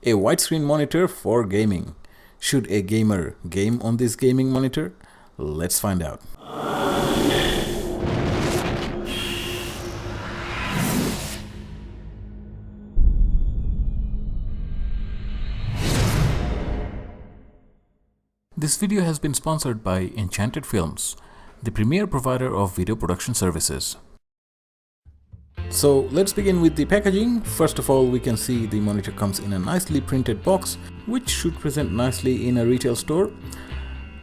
A widescreen monitor for gaming. Should a gamer game on this gaming monitor? Let's find out. This video has been sponsored by Enchanted Films, the premier provider of video production services. So let's begin with the packaging. First of all, we can see the monitor comes in a nicely printed box, which should present nicely in a retail store.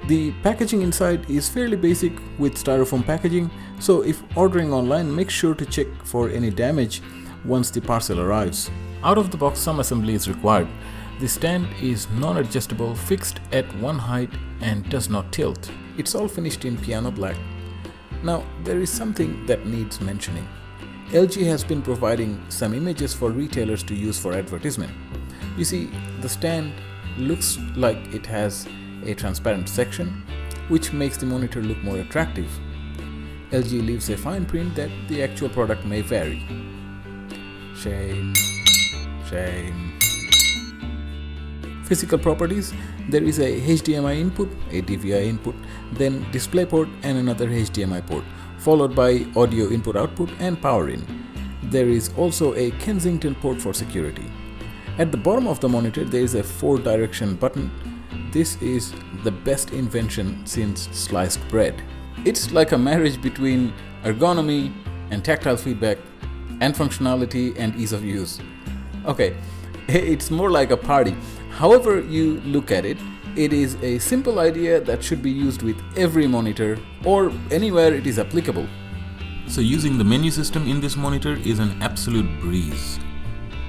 The packaging inside is fairly basic with styrofoam packaging, so if ordering online, make sure to check for any damage once the parcel arrives. Out of the box, some assembly is required. The stand is non-adjustable, fixed at one height and does not tilt. It's all finished in piano black. Now, there is something that needs mentioning. LG has been providing some images for retailers to use for advertisement. You see, the stand looks like it has a transparent section, which makes the monitor look more attractive. LG leaves a fine print that the actual product may vary. Shame. Physical properties: there is a HDMI input, a DVI input, then DisplayPort and another HDMI port, followed by audio input-output and power in. There is also a Kensington port for security. At the bottom of the monitor there is a 4-direction button. This is the best invention since sliced bread. It's like a marriage between ergonomy and tactile feedback and functionality and ease of use. Okay, it's more like a party. However you look at it, it is a simple idea that should be used with every monitor or anywhere it is applicable. So using the menu system in this monitor is an absolute breeze.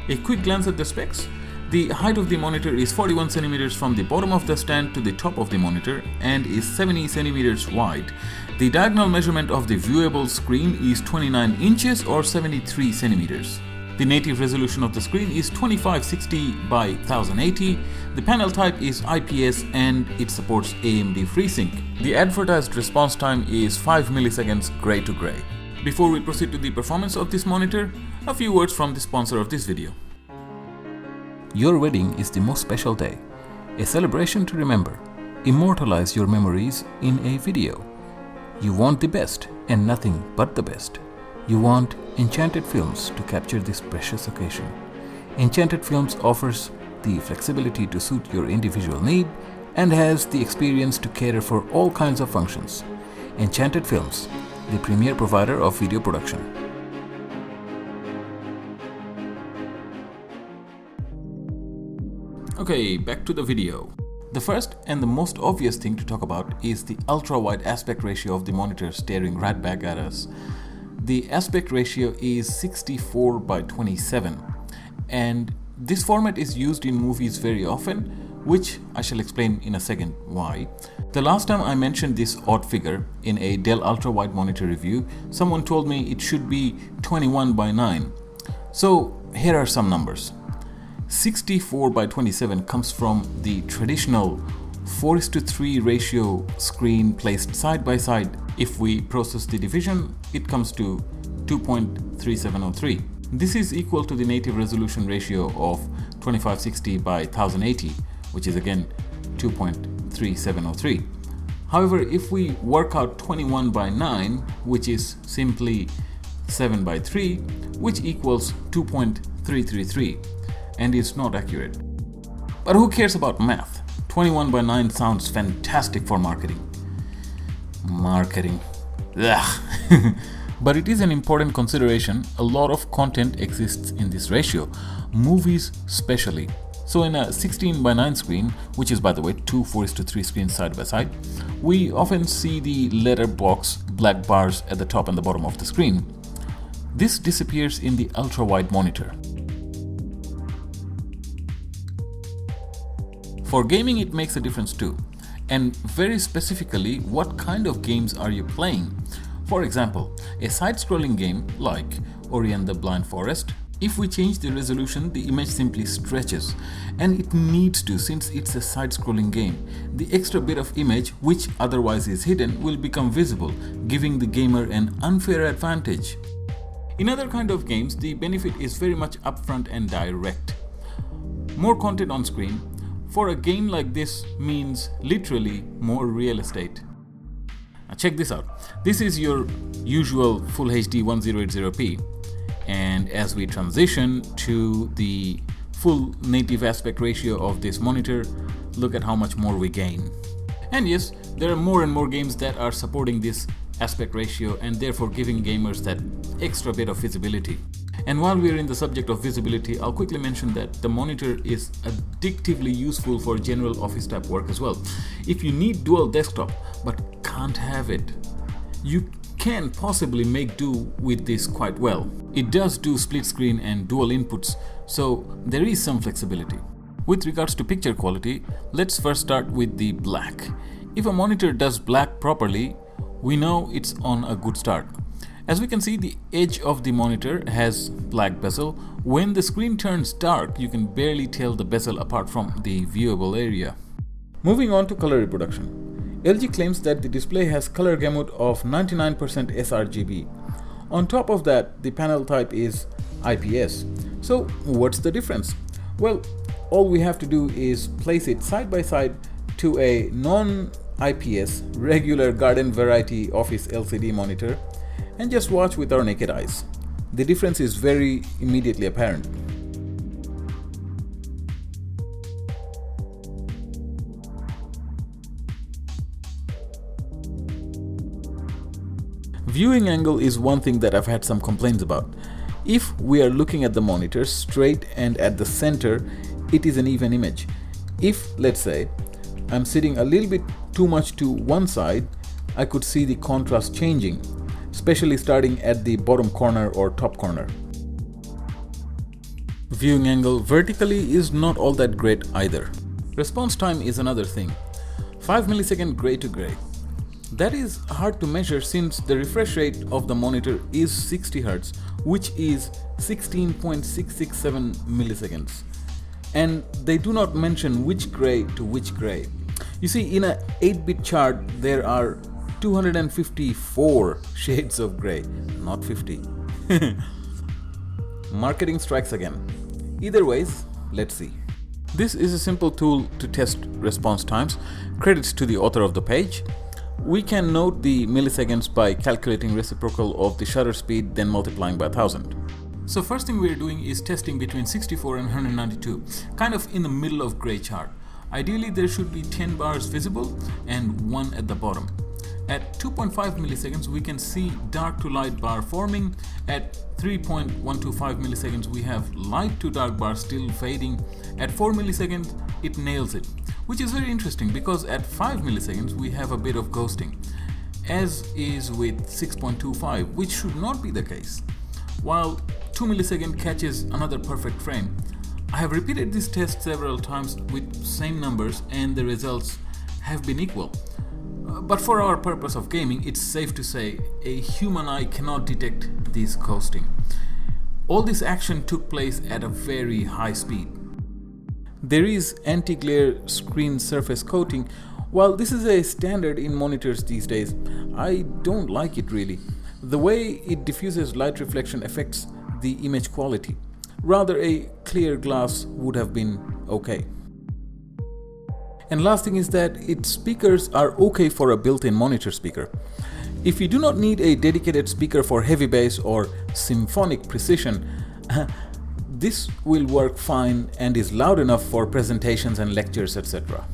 A quick glance at the specs. The height of the monitor is 41 cm from the bottom of the stand to the top of the monitor and is 70 cm wide. The diagonal measurement of the viewable screen is 29 inches or 73 cm. The native resolution of the screen is 2560 by 1080. The panel type is IPS and it supports AMD FreeSync. The advertised response time is 5 milliseconds gray to gray. Before we proceed to the performance of this monitor, a few words from the sponsor of this video. Your wedding is the most special day, a celebration to remember. Immortalize your memories in a video. You want the best and nothing but the best. You want Enchanted Films to capture this precious occasion. Enchanted Films offers the flexibility to suit your individual need and has the experience to cater for all kinds of functions. Enchanted Films, the premier provider of video production. Okay, back to the video. The first and the most obvious thing to talk about is the ultra-wide aspect ratio of the monitor staring right back at us. The aspect ratio is 64 by 27, and this format is used in movies very often, which I shall explain in a second why. The last time I mentioned this odd figure in a Dell ultra-wide monitor review, someone told me it should be 21 by 9. So here are some numbers. 64 by 27 comes from the traditional 4:3 ratio screen placed side by side. If we process the division, it comes to 2.3703. This is equal to the native resolution ratio of 2560 by 1080, which is again 2.3703. However, if we work out 21 by 9, which is simply 7 by 3, which equals 2.333, and is not accurate. But who cares about math? 21 by 9 sounds fantastic for marketing. Ugh. But it is an important consideration. A lot of content exists in this ratio, movies especially. So in a 16 by 9 screen, which is by the way 2 4:3 screens side by side, we often see the letterbox black bars at the top and the bottom of the screen. This disappears in the ultra-wide monitor. For gaming, it makes a difference too. And very specifically, what kind of games are you playing? For example, a side-scrolling game like Ori and the Blind Forest, if we change the resolution, the image simply stretches, and it needs to since it's a side-scrolling game. The extra bit of image, which otherwise is hidden, will become visible, giving the gamer an unfair advantage. In other kind of games, the benefit is very much upfront and direct. More content on screen for a game like this means literally more real estate. Now check this out. This is your usual Full HD 1080p, and as we transition to the full native aspect ratio of this monitor, look at how much more we gain. And yes, there are more and more games that are supporting this aspect ratio and therefore giving gamers that extra bit of visibility. And while we are in the subject of visibility, I'll quickly mention that the monitor is addictively useful for general office type work as well. If you need dual desktop but can't have it, you can possibly make do with this quite well. It does do split screen and dual inputs, so there is some flexibility. With regards to picture quality, let's first start with the black. If a monitor does black properly, we know it's on a good start. As we can see, the edge of the monitor has black bezel. When the screen turns dark, you can barely tell the bezel apart from the viewable area. Moving on to color reproduction. LG claims that the display has color gamut of 99% sRGB. On top of that, the panel type is IPS. So what's the difference? Well, all we have to do is place it side by side to a non-IPS regular garden variety office LCD monitor and just watch with our naked eyes. The difference is very immediately apparent. Viewing angle is one thing that I've had some complaints about. If we are looking at the monitor straight and at the center, it is an even image. If, let's say, I'm sitting a little bit too much to one side, I could see the contrast changing, especially starting at the bottom corner or top corner. Viewing angle vertically is not all that great either. Response time is another thing. 5 millisecond gray to gray. That is hard to measure since the refresh rate of the monitor is 60 Hz, which is 16.667 milliseconds. And they do not mention which gray to which gray. You see, in a 8-bit chart, there are 254 shades of gray, not 50. Marketing strikes again. Either ways, let's see. This is a simple tool to test response times. Credits to the author of the page. We can note the milliseconds by calculating reciprocal of the shutter speed, then multiplying by 1000. So first thing we're doing is testing between 64 and 192, kind of in the middle of gray chart. Ideally there should be 10 bars visible and 1 at the bottom. At 2.5 milliseconds we can see dark to light bar forming. At 3.125 milliseconds we have light to dark bar still fading. At 4 milliseconds it nails it, which is very interesting because at 5 milliseconds we have a bit of ghosting, as is with 6.25, which should not be the case, while 2 millisecond catches another perfect frame. I have repeated this test several times with same numbers and the results have been equal. But for our purpose of gaming, it's safe to say a human eye cannot detect this ghosting. All this action took place at a very high speed. There is anti-glare screen surface coating. While this is a standard in monitors these days, I don't like it really. The way it diffuses light reflection affects the image quality. Rather, a clear glass would have been okay. And last thing is that its speakers are okay for a built-in monitor speaker. If you do not need a dedicated speaker for heavy bass or symphonic precision, this will work fine and is loud enough for presentations and lectures, etc.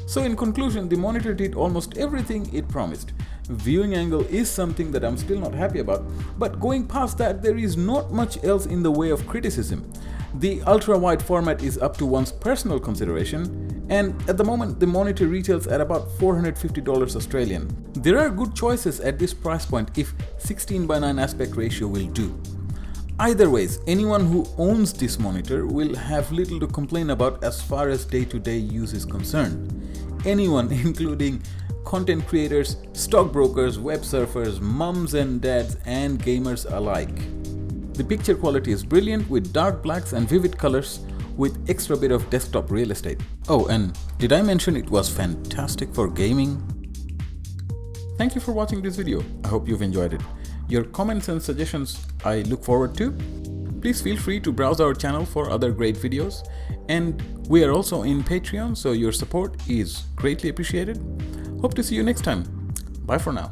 So in conclusion, the monitor did almost everything it promised. Viewing angle is something that I'm still not happy about, but going past that, there is not much else in the way of criticism. The ultra-wide format is up to one's personal consideration, and at the moment the monitor retails at about $450 Australian. There are good choices at this price point if 16:9 aspect ratio will do. Either ways, anyone who owns this monitor will have little to complain about as far as day-to-day use is concerned. Anyone, including content creators, stockbrokers, web surfers, mums and dads, and gamers alike. The picture quality is brilliant with dark blacks and vivid colors with extra bit of desktop real estate. Oh, and did I mention it was fantastic for gaming? Thank you for watching this video. I hope you've enjoyed it. Your comments and suggestions I look forward to. Please feel free to browse our channel for other great videos, and we are also in Patreon, so your support is greatly appreciated. Hope to see you next time. Bye for now.